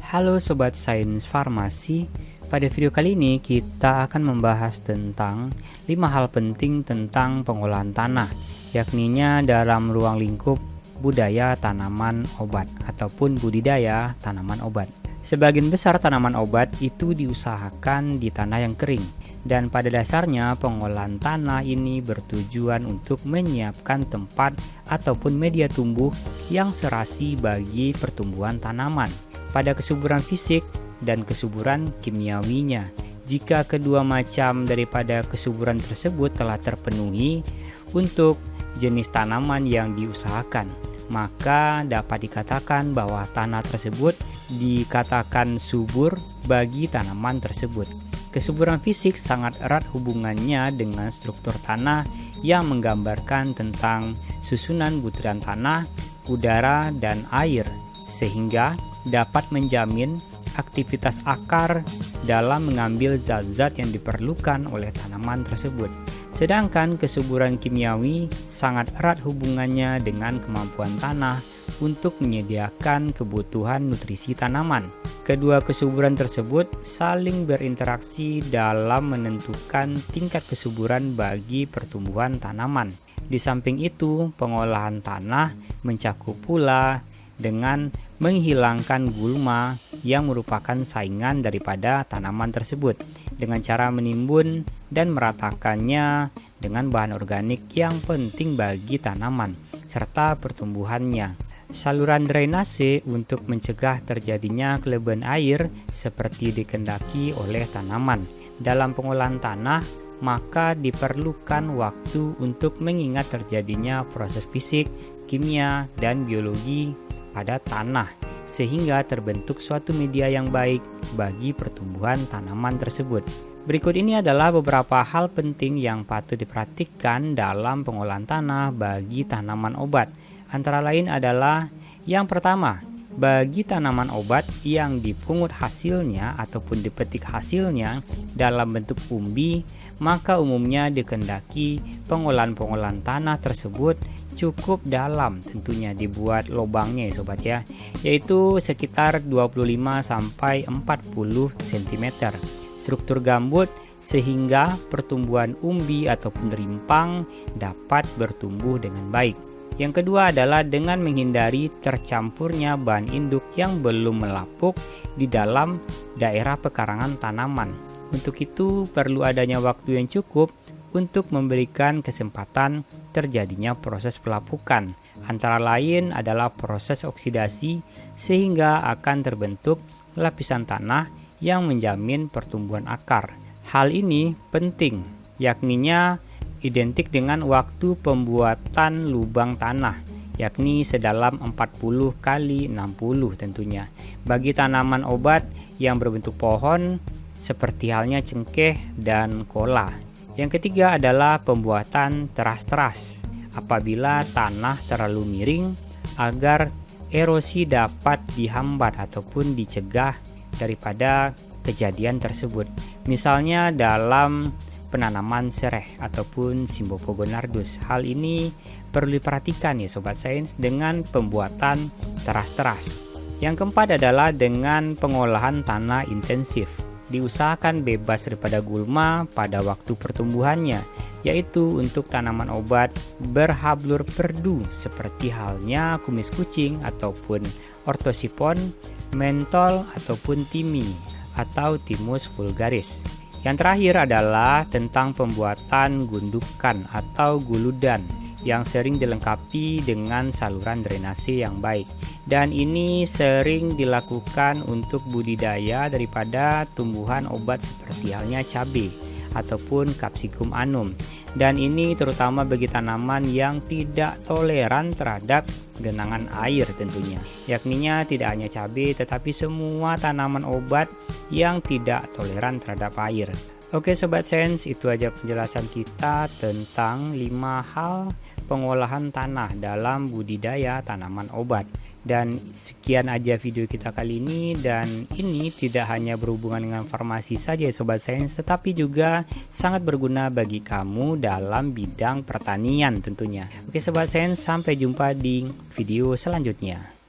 Halo Sobat Sains Farmasi, pada video kali ini kita akan membahas tentang 5 hal penting tentang pengolahan tanah, yakninya dalam ruang lingkup budaya tanaman obat ataupun budidaya tanaman obat. Sebagian besar tanaman obat itu diusahakan di tanah yang kering, dan pada dasarnya pengolahan tanah ini bertujuan untuk menyiapkan tempat ataupun media tumbuh yang serasi bagi pertumbuhan tanaman pada kesuburan fisik dan kesuburan kimiawinya. Jika kedua macam daripada kesuburan tersebut telah terpenuhi untuk jenis tanaman yang diusahakan, maka dapat dikatakan bahwa tanah tersebut dikatakan subur bagi tanaman tersebut. Kesuburan fisik sangat erat hubungannya dengan struktur tanah yang menggambarkan tentang susunan butiran tanah, udara, dan air, sehingga dapat menjamin aktivitas akar dalam mengambil zat-zat yang diperlukan oleh tanaman tersebut. Sedangkan kesuburan kimiawi sangat erat hubungannya dengan kemampuan tanah untuk menyediakan kebutuhan nutrisi tanaman. Kedua kesuburan tersebut saling berinteraksi dalam menentukan tingkat kesuburan bagi pertumbuhan tanaman. Di samping itu, pengolahan tanah mencakup pula dengan menghilangkan gulma yang merupakan saingan daripada tanaman tersebut dengan cara menimbun dan meratakannya dengan bahan organik yang penting bagi tanaman serta pertumbuhannya. Saluran drainase untuk mencegah terjadinya kelebihan air seperti dikehendaki oleh tanaman. Dalam pengolahan tanah, maka diperlukan waktu untuk mengingat terjadinya proses fisik, kimia, dan biologi pada tanah sehingga terbentuk suatu media yang baik bagi pertumbuhan tanaman tersebut. Berikut ini adalah beberapa hal penting yang patut diperhatikan dalam pengolahan tanah bagi tanaman obat. Antara lain adalah yang pertama, bagi tanaman obat yang dipungut hasilnya ataupun dipetik hasilnya dalam bentuk umbi, maka umumnya dikehendaki pengolahan tanah tersebut cukup dalam, tentunya dibuat lubangnya ya sobat ya, yaitu sekitar 25 sampai 40 cm. Struktur gambut sehingga pertumbuhan umbi ataupun rimpang dapat bertumbuh dengan baik. Yang kedua adalah dengan menghindari tercampurnya bahan induk yang belum melapuk di dalam daerah pekarangan tanaman. Untuk itu perlu adanya waktu yang cukup untuk memberikan kesempatan terjadinya proses pelapukan. Antara lain adalah proses oksidasi sehingga akan terbentuk lapisan tanah yang menjamin pertumbuhan akar. Hal ini penting, yakninya identik dengan waktu pembuatan lubang tanah, yakni sedalam 40 kali 60 tentunya. Bagi tanaman obat yang berbentuk pohon seperti halnya cengkeh dan kola. Yang ketiga adalah pembuatan teras-teras apabila tanah terlalu miring agar erosi dapat dihambat ataupun dicegah daripada kejadian tersebut. Misalnya dalam penanaman sereh ataupun Cymbopogonardus. Hal ini perlu diperhatikan ya sobat sains dengan pembuatan teras-teras. Yang keempat adalah dengan pengolahan tanah intensif. Diusahakan bebas daripada gulma pada waktu pertumbuhannya, yaitu untuk tanaman obat berhablur perdu seperti halnya kumis kucing ataupun ortosipon, mentol ataupun timi atau Thymus vulgaris. Yang terakhir adalah tentang pembuatan gundukan atau guludan yang sering dilengkapi dengan saluran drainase yang baik. Dan ini sering dilakukan untuk budidaya daripada tumbuhan obat seperti halnya cabai ataupun Capsicum annum. Dan ini terutama bagi tanaman yang tidak toleran terhadap genangan air tentunya. Yakninya tidak hanya cabai tetapi semua tanaman obat yang tidak toleran terhadap air. Oke Sobat Sains, itu aja penjelasan kita tentang 5 hal pengolahan tanah dalam budidaya tanaman obat. Dan sekian aja video kita kali ini, dan ini tidak hanya berhubungan dengan farmasi saja Sobat Sains, tetapi juga sangat berguna bagi kamu dalam bidang pertanian tentunya. Oke Sobat Sains, sampai jumpa di video selanjutnya.